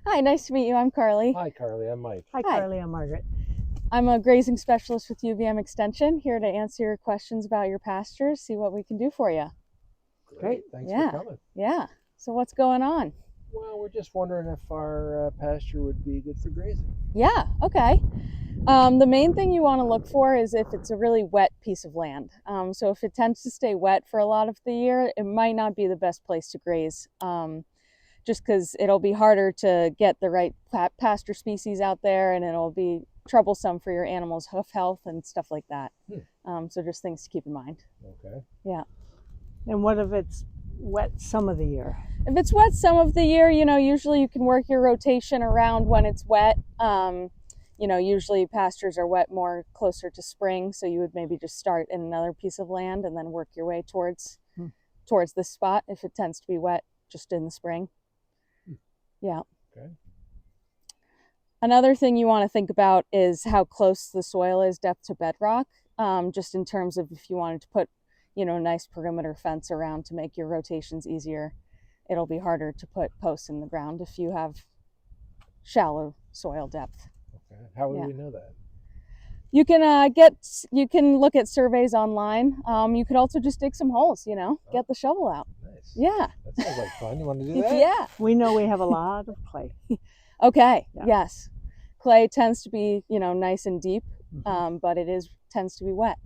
Hi, nice to meet you. I'm Carly. Hi, Carly. I'm Mike. Hi, Hi. Carly. I'm Margaret. I'm a grazing specialist with UVM Extension, here to answer your questions about your pastures, see what we can do for you. Great. Thanks Yeah, for coming. yeah. So what's going on? Well, we're just wondering if our pasture would be good for grazing. Yeah, okay. The main thing you want to look for is if it's a really wet piece of land. So if it tends to stay wet for a lot of the year, it might not be the best place to graze. Just because it'll be harder to get the right pasture species out there, and it'll be troublesome for your animals' hoof health and stuff like that. So just things to keep in mind. Okay. Yeah. And what if it's wet some of the year? If it's wet some of the year, usually you can work your rotation around when it's wet. Usually pastures are wet more closer to spring, so you would maybe just start in another piece of land and then work your way towards this spot if it tends to be wet just in the spring. Yeah. Okay. Another thing you want to think about is how close the soil is depth to bedrock, just in terms of if you wanted to put, a nice perimeter fence around to make your rotations easier. It'll be harder to put posts in the ground if you have shallow soil depth. Okay. How would we know that? You can you can look at surveys online. You could also just dig some holes, get the shovel out. Nice. Yeah. That sounds like fun. You want to do that? Yeah. We know we have a lot of clay. Okay. Yeah. Yes. Clay tends to be, nice and deep, but it tends to be wet.